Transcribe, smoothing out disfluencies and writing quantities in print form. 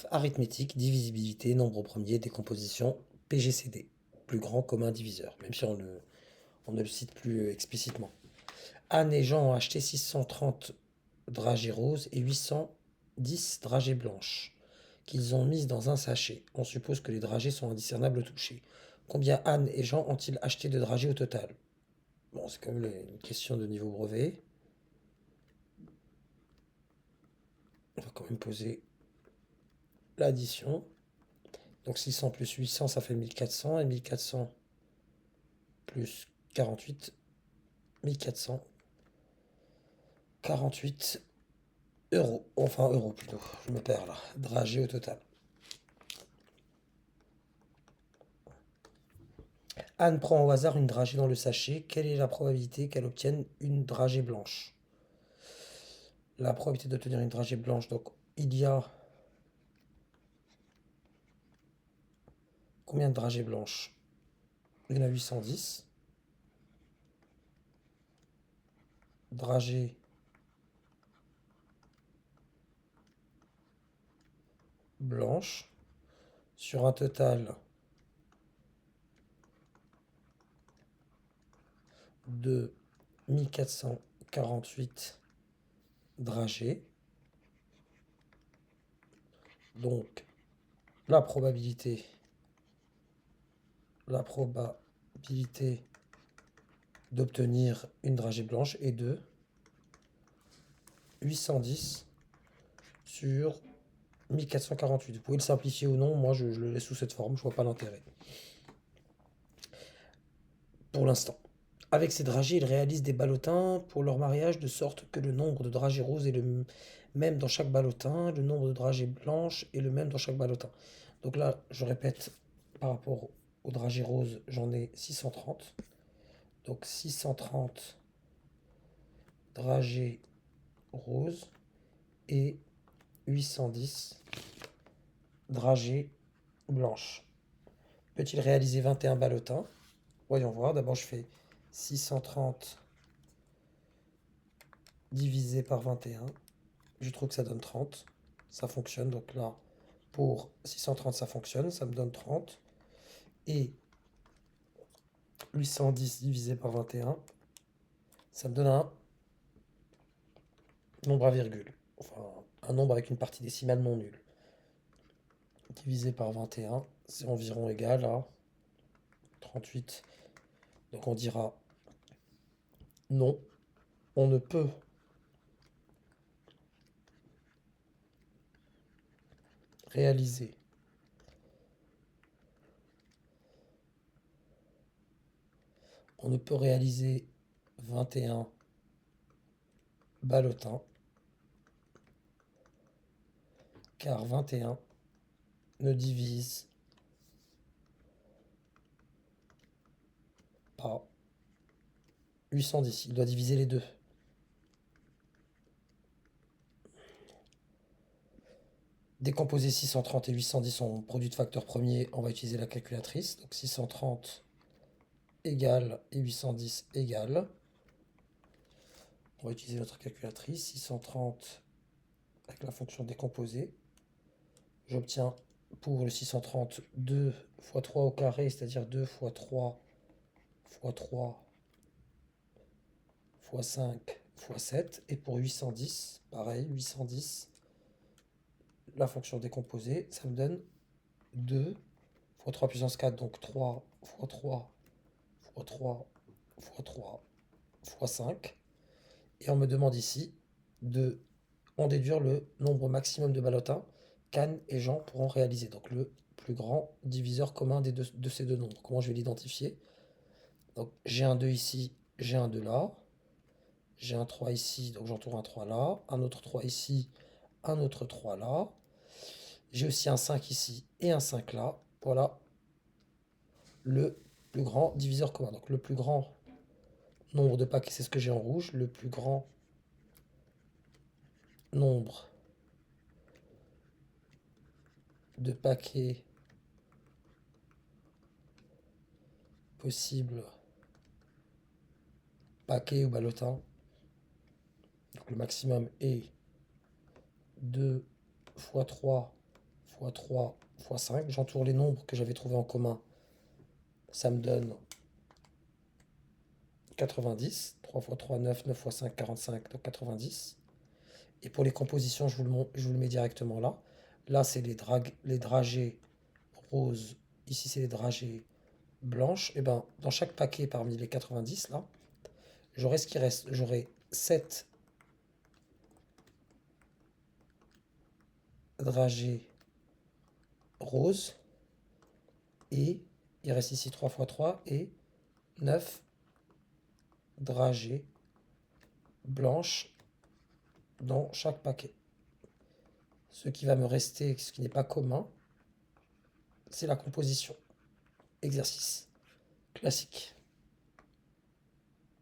9. Arithmétique, divisibilité, nombre premier, décomposition, PGCD. Plus grand commun diviseur, même si on ne le cite plus explicitement. Anne et Jean ont acheté 630 dragées roses et 810 dragées blanches, qu'ils ont mises dans un sachet. On suppose que les dragées sont indiscernables au toucher. Combien Anne et Jean ont-ils acheté de dragées au total? Bon, c'est quand même une question de niveau brevet. On va quand même poser l'addition. Donc 600 plus 800, ça fait 1400. Et 1400 plus 48, 1400. 48 euros. Enfin, euros plutôt. Je me perds là. Dragées au total. Anne prend au hasard une dragée dans le sachet. Quelle est la probabilité qu'elle obtienne une dragée blanche? La probabilité d'obtenir une dragée blanche, donc il y a combien de dragées blanches? Il y en a 810. Dragées blanches sur un total de 1448 dragées. Donc la probabilité d'obtenir une dragée blanche est de 810 sur 1448. Vous pouvez le simplifier ou non, moi je le laisse sous cette forme, je vois pas l'intérêt. Pour l'instant. Avec ces dragées, ils réalisent des ballotins pour leur mariage, de sorte que le nombre de dragées roses est le même dans chaque ballotin, le nombre de dragées blanches est le même dans chaque ballotin. Donc là, je répète, par rapport aux dragées roses, j'en ai 630. Donc 630 dragées roses et 810 dragées blanches. Peut-il réaliser 21 ballotins? Voyons voir. D'abord, je fais 630 divisé par 21. Je trouve que ça donne 30. Ça fonctionne. Donc là, pour 630, ça fonctionne. Ça me donne 30. Et 810 divisé par 21, ça me donne un nombre à virgule. Enfin, un nombre avec une partie décimale non nulle. Divisé par 21, c'est environ égal à 38. Donc on dira non, on ne peut réaliser on ne peut réaliser 21 ballotins car 21 ne divise pas 810. Il doit diviser les deux. Décomposer 630 et 810 en produit de facteur premier, on va utiliser la calculatrice. Donc 630 égale et 810 égale. On va utiliser notre calculatrice. 630 avec la fonction décomposée. J'obtiens pour le 630 2 fois 3 au carré, c'est-à-dire 2 fois 3 fois 3 fois 5 fois 7. Et pour 810, pareil, 810, la fonction décomposée, ça me donne 2 fois 3 puissance 4, donc 3 fois 3 fois 3 fois 3 fois 5. Et on me demande ici de en déduire le nombre maximum de ballotins qu'Anne et Jean pourront réaliser. Donc le plus grand diviseur commun de ces deux nombres. Comment je vais l'identifier? Donc j'ai un 2 ici, j'ai un 2 là. J'ai un 3 ici, donc j'entoure un 3 là. Un autre 3 ici, un autre 3 là. J'ai aussi un 5 ici et un 5 là. Voilà le plus grand diviseur commun. Donc le plus grand nombre de paquets, c'est ce que j'ai en rouge. Le plus grand nombre de paquets possibles, paquets ou ballotins. Donc le maximum est 2 fois 3 fois 3 fois 5. J'entoure les nombres que j'avais trouvés en commun. Ça me donne 90. 3 fois 3, 9. 9 fois 5, 45. Donc 90. Et pour les compositions, je vous le mets directement là. Là, c'est les dragées roses. Ici, c'est les dragées blanches. Et ben, dans chaque paquet parmi les 90, là, j'aurai ce qui reste. J'aurai 7 dragées roses. Et il reste ici 3 fois 3 et 9 dragées blanches dans chaque paquet. Ce qui va me rester, ce qui n'est pas commun, c'est la composition. Exercice classique.